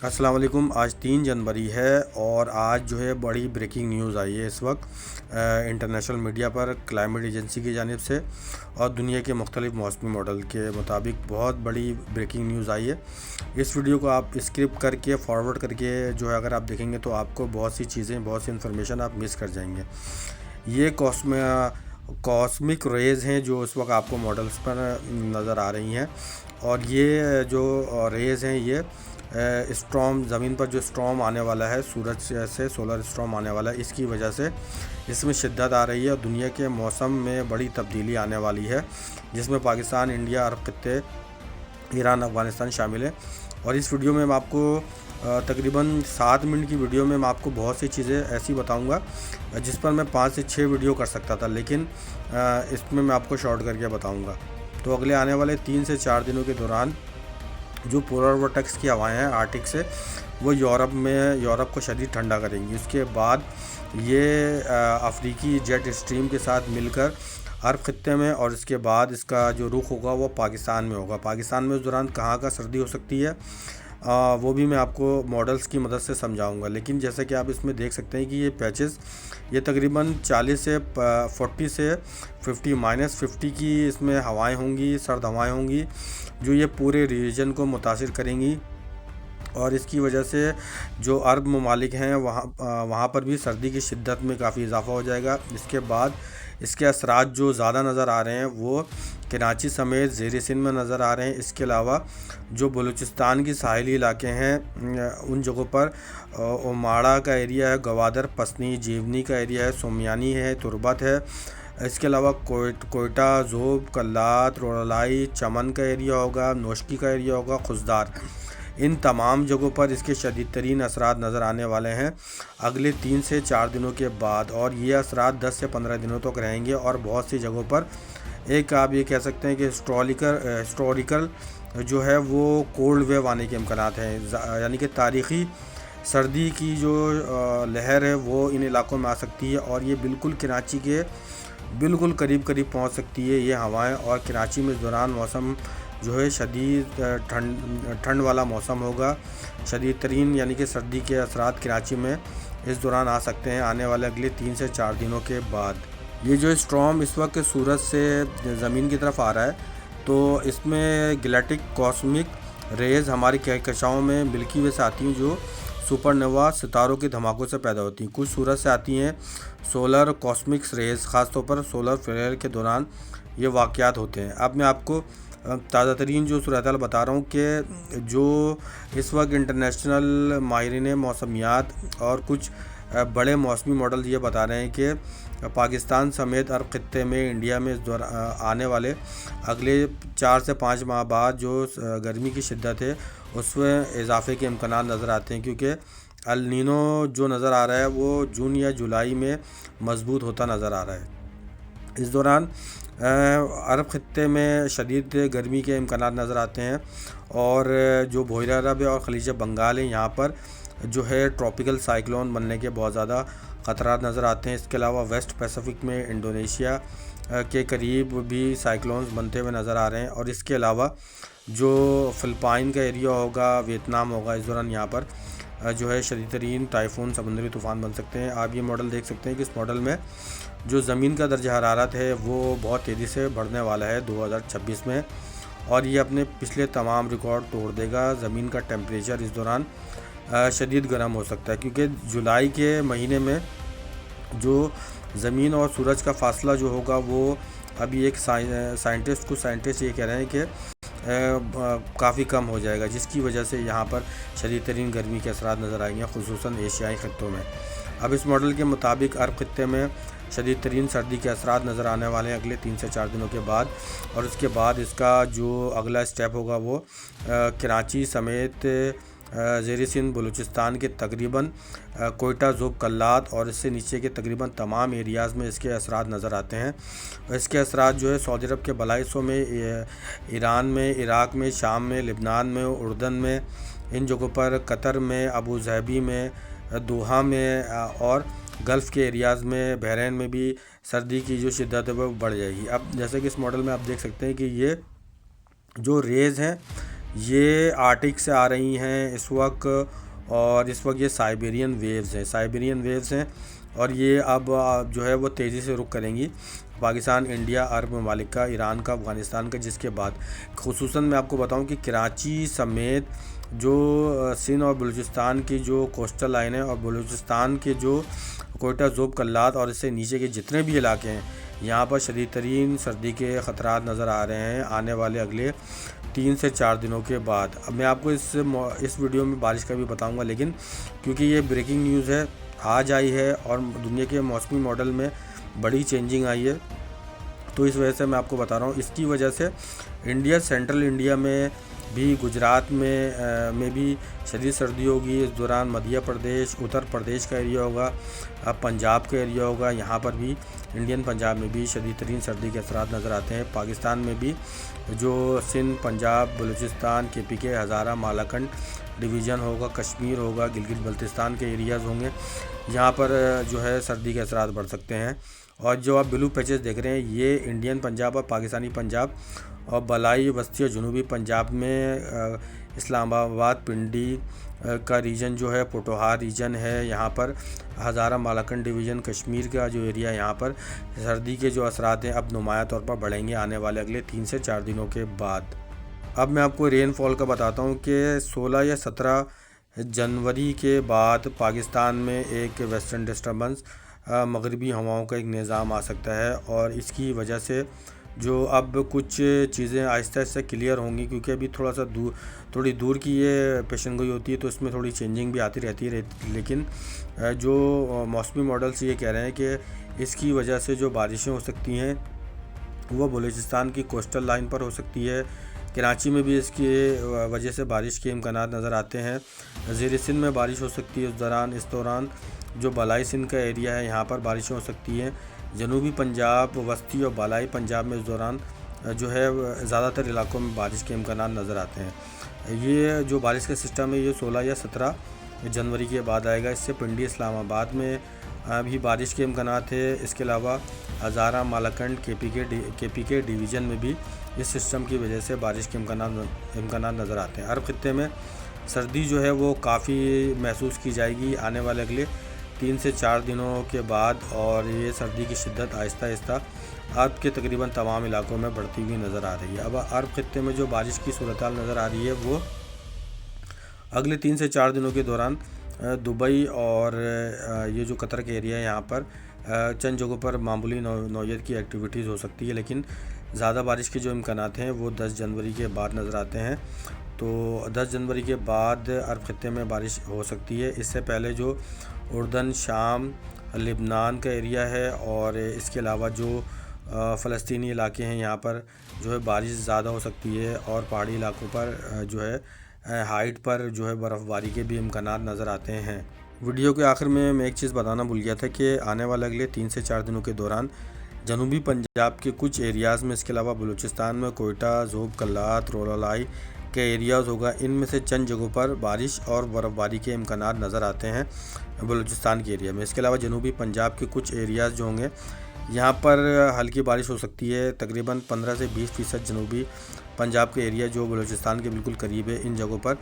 السلام علیکم۔ آج 3 جنوری ہے اور آج جو ہے بڑی بریکنگ نیوز آئی ہے اس وقت انٹرنیشنل میڈیا پر کلائمیٹ ایجنسی کی جانب سے اور دنیا کے مختلف موسمی ماڈل کے مطابق بہت بڑی بریکنگ نیوز آئی ہے۔ اس ویڈیو کو آپ اسکرپ کر کے فارورڈ کر کے جو ہے اگر آپ دیکھیں گے تو آپ کو بہت سی چیزیں بہت سی انفارمیشن آپ مس کر جائیں گے۔ یہ کاسمک ریز ہیں جو اس وقت آپ کو ماڈلز پر نظر آ رہی ہیں، اور یہ جو ریز ہیں یہ اسٹارم، زمین پر جو اسٹارم آنے والا ہے سورج سے سولر اسٹارم آنے والا ہے، اس کی وجہ سے اس میں شدت آ رہی ہے اور دنیا کے موسم میں بڑی تبدیلی آنے والی ہے، جس میں پاکستان، انڈیا، عرب خطے، ایران، افغانستان شامل ہے۔ اور اس ویڈیو میں آپ کو تقریباً 7 منٹ کی ویڈیو میں آپ کو بہت سی چیزیں ایسی بتاؤں گا جس پر میں 5 سے 6 ویڈیو کر سکتا تھا، لیکن اس میں آپ کو شارٹ کر کے بتاؤں گا۔ تو اگلے آنے والے 3 سے 4 دنوں کے دوران جو پولر ورٹیکس کی ہوائیں ہیں آرکٹک سے، وہ یورپ کو شدید ٹھنڈا کریں گی۔ اس کے بعد یہ افریقی جیٹ اسٹریم کے ساتھ مل کر عرب خطے میں، اور اس کے بعد اس کا جو رخ ہوگا وہ پاکستان میں ہوگا۔ پاکستان میں اس دوران کہاں کا سردی ہو سکتی ہے وہ بھی میں آپ کو ماڈلز کی مدد سے سمجھاؤں گا، لیکن جیسے کہ آپ اس میں دیکھ سکتے ہیں کہ یہ پیچز یہ تقریباً 40 سے 40 سے 50 -50 کی اس میں ہوائیں ہوں گی، سرد ہوائیں ہوں گی جو یہ پورے ریجن کو متاثر کریں گی، اور اس کی وجہ سے جو عرب ممالک ہیں وہاں پر بھی سردی کی شدت میں کافی اضافہ ہو جائے گا۔ اس کے بعد اس کے اثرات جو زیادہ نظر آ رہے ہیں وہ کراچی سمیت زیر سندھ میں نظر آ رہے ہیں۔ اس کے علاوہ جو بلوچستان کی ساحلی علاقے ہیں ان جگہوں پر اوماڑا کا ایریا ہے، گوادر، پسنی، جیونی کا ایریا ہے، سومیانی ہے، تربت ہے۔ اس کے علاوہ کوئٹہ، ذوب، کلات، روڑالائی، چمن کا ایریا ہوگا، نوشکی کا ایریا ہوگا، خزدار، ان تمام جگہوں پر اس کے شدید ترین اثرات نظر آنے والے ہیں اگلے 3 سے 4 دنوں کے بعد، اور یہ اثرات 10 سے 15 دنوں تک رہیں گے۔ اور بہت سی جگہوں پر ایک آپ یہ کہہ سکتے ہیں کہ ہسٹوریکل جو ہے وہ کولڈ ویو آنے کے امکانات ہیں، یعنی کہ تاریخی سردی کی جو لہر ہے وہ ان علاقوں میں آ سکتی ہے، اور یہ بالکل کراچی کے بالکل قریب پہنچ سکتی ہے یہ ہوائیں، اور کراچی میں اس دوران موسم جو ہے شدید ٹھنڈ والا موسم ہوگا۔ شدید ترین یعنی کہ سردی کے اثرات کراچی میں اس دوران آ سکتے ہیں آنے والے اگلے 3 سے 4 دنوں کے بعد۔ یہ جو اسٹارم اس وقت سورج سے زمین کی طرف آ رہا ہے تو اس میں گلیکٹک کاسمک ریز ہماری کہکشاؤں میں ملکی وے سے آتی ہیں جو سپر نووا ستاروں کے دھماکوں سے پیدا ہوتی ہیں۔ کچھ سورج سے آتی ہیں سولر کاسمک ریز، خاص طور پر سولر فلیئر کے دوران یہ واقعات ہوتے ہیں۔ اب میں آپ کو تازہ ترین جو صورتحال بتا رہا ہوں کہ جو اس وقت انٹرنیشنل ماہرین موسمیات اور کچھ بڑے موسمی ماڈل یہ بتا رہے ہیں کہ پاکستان سمیت عرب خطے میں، انڈیا میں اس دوران آنے والے اگلے 4 سے 5 ماہ بعد جو گرمی کی شدت ہے اس میں اضافے کے امکانات نظر آتے ہیں، کیونکہ النینو جو نظر آ رہا ہے وہ جون یا جولائی میں مضبوط ہوتا نظر آ رہا ہے۔ اس دوران عرب خطے میں شدید گرمی کے امکانات نظر آتے ہیں، اور جو بحیرہ عرب ہے اور خلیج بنگال ہے یہاں پر جو ہے ٹراپیکل سائیکلون بننے کے بہت زیادہ خطرات نظر آتے ہیں۔ اس کے علاوہ ویسٹ پیسیفک میں انڈونیشیا کے قریب بھی سائیکلونز بنتے ہوئے نظر آ رہے ہیں، اور اس کے علاوہ جو فلپائن کا ایریا ہوگا، ویتنام ہوگا، اس دوران یہاں پر جو ہے شدید ترین ٹائفون، سمندری طوفان بن سکتے ہیں۔ آپ یہ ماڈل دیکھ سکتے ہیں کہ اس ماڈل میں جو زمین کا درجہ حرارت ہے وہ بہت تیزی سے بڑھنے والا ہے 2026 میں، اور یہ اپنے پچھلے تمام ریکارڈ توڑ دے گا۔ زمین کا ٹیمپریچر اس دوران شدید گرم ہو سکتا ہے، کیونکہ جولائی کے مہینے میں جو زمین اور سورج کا فاصلہ جو ہوگا وہ ابھی ایک سائنٹسٹ یہ کہہ رہے ہیں کہ کافی کم ہو جائے گا، جس کی وجہ سے یہاں پر شدید ترین گرمی کے اثرات نظر آئیں گے، خصوصاً ایشیائی خطوں میں۔ اب اس ماڈل کے مطابق عرب خطے میں شدید ترین سردی کے اثرات نظر آنے والے ہیں اگلے 3 سے 4 دنوں کے بعد، اور اس کے بعد اس کا جو اگلا اسٹیپ ہوگا وہ کراچی سمیت زیر سندھ، بلوچستان کے تقریباً کوئٹہ، ذوب، کلات اور اس سے نیچے کے تقریباً تمام ایریاز میں اس کے اثرات نظر آتے ہیں۔ اور اس کے اثرات جو ہے سعودی عرب کے بالائی حصوں میں، ایران میں، عراق میں، شام میں، لبنان میں، اردن میں، ان جگہوں پر، قطر میں، ابوظہبی میں، دوحہ میں، اور گلف کے ایریاز میں، بحرین میں بھی سردی کی جو شدت ہے وہ بڑھ جائے گی۔ اب جیسے کہ اس ماڈل میں آپ دیکھ سکتے ہیں کہ یہ جو ریز ہیں یہ آرٹک سے آ رہی ہیں اس وقت، اور اس وقت یہ سائبیرین ویوز ہیں اور یہ اب جو ہے وہ تیزی سے رخ کریں گی پاکستان، انڈیا، عرب ممالک کا، ایران کا، افغانستان کا، جس کے بعد خصوصاً میں آپ کو بتاؤں کہ کراچی سمیت جو سندھ اور بلوچستان کی جو کوسٹل لائن ہے اور بلوچستان کے جو کوئٹہ، ذوب، کلات اور اس سے نیچے کے جتنے بھی علاقے ہیں، یہاں پر شدید ترین سردی کے خطرات نظر آ رہے ہیں آنے والے اگلے 3 سے 4 دنوں کے بعد۔ اب میں آپ کو اس ویڈیو میں بارش کا بھی بتاؤں گا، لیکن کیونکہ یہ بریکنگ نیوز ہے، آج آئی ہے اور دنیا کے موسمی ماڈل میں بڑی چینجنگ آئی ہے، تو اس وجہ سے میں آپ کو بتا رہا ہوں۔ اس کی وجہ سے سینٹرل انڈیا میں بھی، گجرات میں بھی شدید سردی ہوگی اس دوران۔ مدھیہ پردیش، اتر پردیش کا ایریا ہوگا، پنجاب کا ایریا ہوگا، یہاں پر بھی انڈین پنجاب میں بھی شدید ترین سردی کے اثرات نظر آتے ہیں۔ پاکستان میں بھی جو سندھ، پنجاب، بلوچستان، KPK، ہزارہ، مالاکنڈ ڈویژن ہوگا، کشمیر ہوگا، گلگت بلتستان کے ایریاز ہوں گے، یہاں پر جو ہے سردی کے اثرات بڑھ سکتے ہیں۔ اور جو آپ بلو پیچز دیکھ رہے ہیں یہ انڈین پنجاب اور پاکستانی پنجاب اور بالائی وسطی اور جنوبی پنجاب میں اسلام آباد، پنڈی کا ریجن جو ہے، پوٹوہار ریجن ہے، یہاں پر ہزارہ، مالاکنڈ ڈویژن، کشمیر کا جو ایریا، یہاں پر سردی کے جو اثرات ہیں اب نمایاں طور پر بڑھیں گے آنے والے اگلے 3 سے 4 دنوں کے بعد۔ اب میں آپ کو رین فال کا بتاتا ہوں کہ 16 یا 17 جنوری کے بعد پاکستان میں ایک ویسٹرن ڈسٹربنس، مغربی ہواؤں کا ایک نظام آ سکتا ہے، اور اس کی وجہ سے جو اب کچھ چیزیں آہستہ آہستہ کلیئر ہوں گی، کیونکہ ابھی تھوڑی دور کی یہ پیشن گوئی ہوتی ہے تو اس میں تھوڑی چینجنگ بھی آتی رہتی ہے، لیکن جو موسمی ماڈلز یہ کہہ رہے ہیں کہ اس کی وجہ سے جو بارشیں ہو سکتی ہیں وہ بلوچستان کی کوسٹل لائن پر ہو سکتی ہے۔ کراچی میں بھی اس کی وجہ سے بارش کے امکانات نظر آتے ہیں۔ زیر سندھ میں بارش ہو سکتی ہے اس دوران جو بالائی سندھ کا ایریا ہے یہاں پر بارشیں ہو سکتی ہیں۔ جنوبی پنجاب، وسطی اور بالائی پنجاب میں اس دوران جو ہے زیادہ تر علاقوں میں بارش کے امکانات نظر آتے ہیں۔ یہ جو بارش کا سسٹم ہے یہ 16 یا 17 جنوری کے بعد آئے گا۔ اس سے پنڈی، اسلام آباد میں بھی بارش کے امکانات ہے۔ اس کے علاوہ ہزارہ، مالاکنڈ، KPK ڈویژن میں بھی اس سسٹم کی وجہ سے بارش کے امکانات نظر آتے ہیں۔ عرب خطے میں سردی جو ہے وہ کافی محسوس کی جائے گی آنے والے اگلے 3 سے 4 دنوں کے بعد، اور یہ سردی کی شدت آہستہ آہستہ عرب کے تقریباً تمام علاقوں میں بڑھتی ہوئی نظر آ رہی ہے۔ اب عرب خطے میں جو بارش کی صورتحال نظر آ رہی ہے وہ اگلے 3 سے 4 دنوں کے دوران دبئی اور یہ جو قطر کے ایریا ہے یہاں پر چند جگہوں پر معمولی نوعیت کی ایکٹیویٹیز ہو سکتی ہے، لیکن زیادہ بارش کے جو امکانات ہیں وہ 10 جنوری کے بعد نظر آتے ہیں۔ تو 10 جنوری کے بعد عرب خطے میں بارش ہو سکتی ہے۔ اس سے پہلے جو اردن، شام، لبنان کا ایریا ہے اور اس کے علاوہ جو فلسطینی علاقے ہیں یہاں پر جو ہے بارش زیادہ ہو سکتی ہے، اور پہاڑی علاقوں پر جو ہے ہائٹ پر جو ہے برف باری کے بھی امکانات نظر آتے ہیں۔ ویڈیو کے آخر میں ایک چیز بتانا بھول گیا تھا کہ آنے والے اگلے 3 سے 4 دنوں کے دوران جنوبی پنجاب کے کچھ ایریاز میں، اس کے علاوہ بلوچستان میں کوئٹہ، ذوب، کلات، رولائی کے ایریاز ہوگا، ان میں سے چند جگہوں پر بارش اور برف باری کے امکانات نظر آتے ہیں بلوچستان کے ایریا میں۔ اس کے علاوہ جنوبی پنجاب کے کچھ ایریاز جو ہوں گے یہاں پر ہلکی بارش ہو سکتی ہے، تقریباً 15 سے 20% جنوبی پنجاب کے ایریا جو بلوچستان کے بالکل قریب ہے، ان جگہوں پر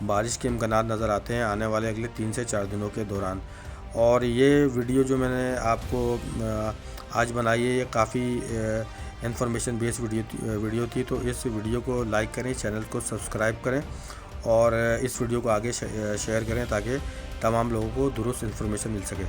بارش کے امکانات نظر آتے ہیں آنے والے اگلے 3 سے 4 دنوں کے دوران۔ اور یہ ویڈیو جو میں نے آپ کو آج بنائی ہے یہ کافی انفارمیشن بیس ویڈیو تھی، تو اس ویڈیو کو لائک کریں، چینل کو سبسکرائب کریں اور اس ویڈیو کو آگے شیئر کریں تاکہ تمام لوگوں کو درست انفارمیشن مل سکے۔